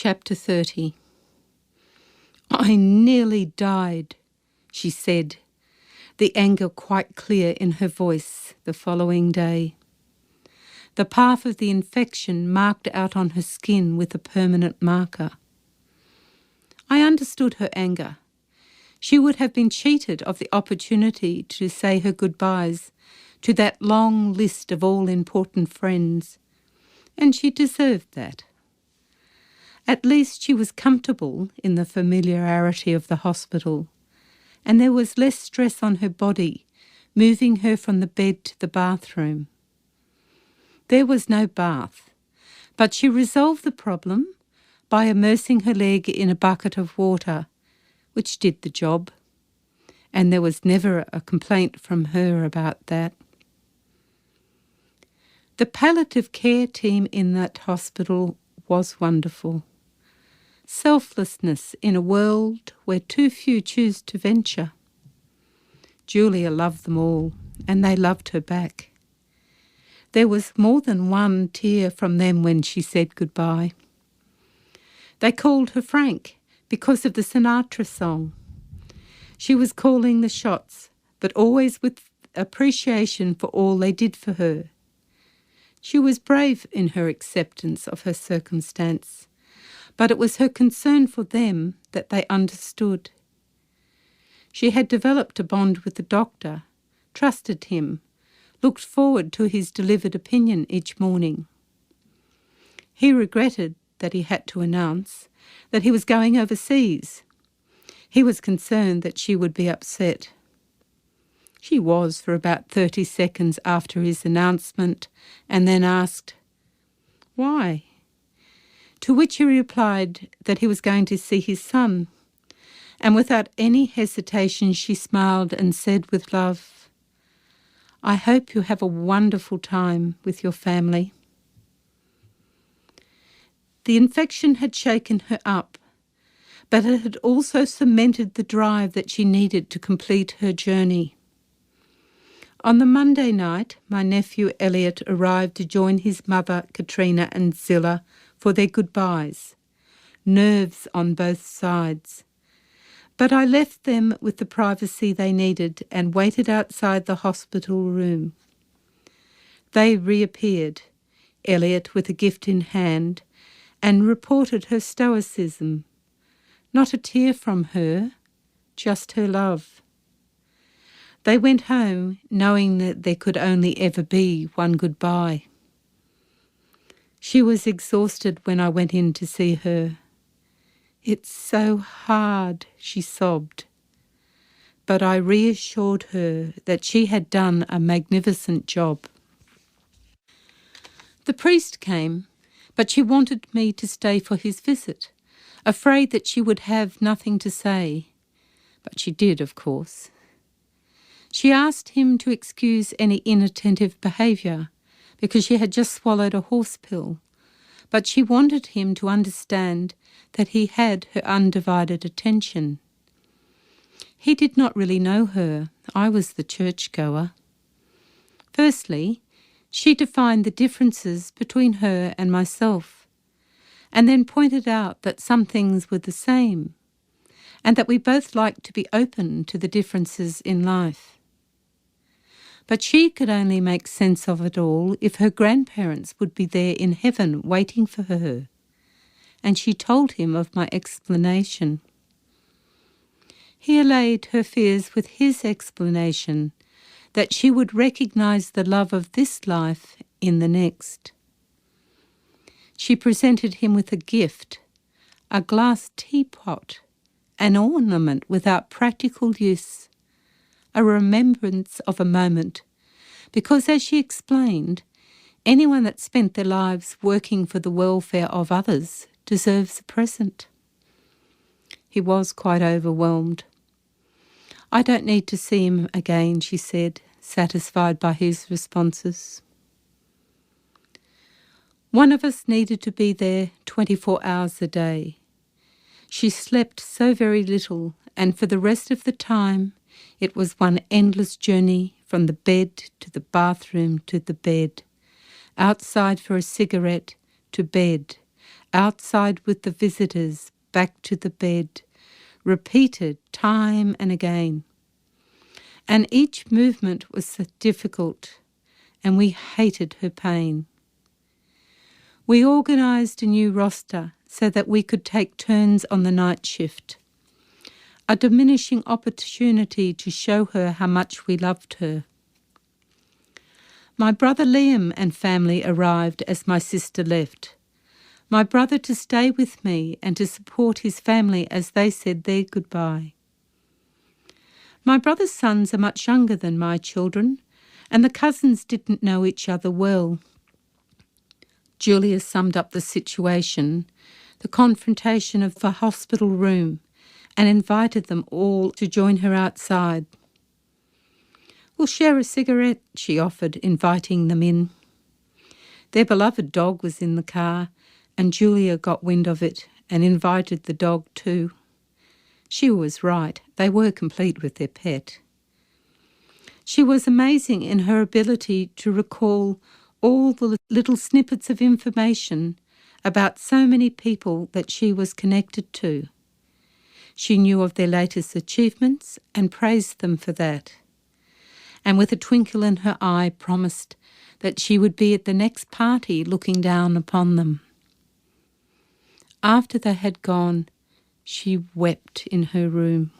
Chapter 30. I nearly died, she said, the anger quite clear in her voice the following day. The path of the infection marked out on her skin with a permanent marker. I understood her anger. She would have been cheated of the opportunity to say her goodbyes to that long list of all-important friends, and she deserved that. At least she was comfortable in the familiarity of the hospital, and there was less stress on her body, moving her from the bed to the bathroom. There was no bath, but she resolved the problem by immersing her leg in a bucket of water, which did the job, and there was never a complaint from her about that. The palliative care team in that hospital was wonderful. Selflessness in a world where too few choose to venture. Julia loved them all, and they loved her back. There was more than one tear from them when she said goodbye. They called her Frank because of the Sinatra song. She was calling the shots, but always with appreciation for all they did for her. She was brave in her acceptance of her circumstance, but it was her concern for them that they understood. She had developed a bond with the doctor, trusted him, looked forward to his delivered opinion each morning. He regretted that he had to announce that he was going overseas. He was concerned that she would be upset. She was for about 30 seconds after his announcement, and then asked, "Why?" To which he replied that he was going to see his son, and without any hesitation she smiled and said with love, "I hope you have a wonderful time with your family." The infection had shaken her up, but it had also cemented the drive that she needed to complete her journey. On the Monday night, my nephew Elliot arrived to join his mother, Katrina, and Zilla for their goodbyes. Nerves on both sides. But I left them with the privacy they needed and waited outside the hospital room. They reappeared, Elliot with a gift in hand, and reported her stoicism. Not a tear from her, just her love. They went home knowing that there could only ever be one goodbye. She was exhausted when I went in to see her. "It's so hard," she sobbed. But I reassured her that she had done a magnificent job. The priest came, but she wanted me to stay for his visit, afraid that she would have nothing to say. But she did, of course. She asked him to excuse any inattentive behaviour, because she had just swallowed a horse pill, but she wanted him to understand that he had her undivided attention. He did not really know her. I was the churchgoer. Firstly, she defined the differences between her and myself, and then pointed out that some things were the same, and that we both liked to be open to the differences in life. But she could only make sense of it all if her grandparents would be there in heaven waiting for her, and she told him of my explanation. He allayed her fears with his explanation that she would recognise the love of this life in the next. She presented him with a gift, a glass teapot, an ornament without practical use, a remembrance of a moment, because, as she explained, anyone that spent their lives working for the welfare of others deserves a present. He was quite overwhelmed. "I don't need to see him again," she said, satisfied by his responses. One of us needed to be there 24 hours a day. She slept so very little, and for the rest of the time, it was one endless journey from the bed to the bathroom to the bed, outside for a cigarette to bed, outside with the visitors, back to the bed, repeated time and again. And each movement was so difficult, and we hated her pain. We organised a new roster so that we could take turns on the night shift, a diminishing opportunity to show her how much we loved her. My brother Liam and family arrived as my sister left. My brother to stay with me and to support his family as they said their goodbye. My brother's sons are much younger than my children, and the cousins didn't know each other well. Julia summed up the situation, the confrontation of the hospital room, and invited them all to join her outside. "We'll share a cigarette," she offered, inviting them in. Their beloved dog was in the car, and Julia got wind of it and invited the dog too. She was right, they were complete with their pet. She was amazing in her ability to recall all the little snippets of information about so many people that she was connected to. She knew of their latest achievements and praised them for that, and with a twinkle in her eye promised that she would be at the next party looking down upon them. After they had gone, she wept in her room.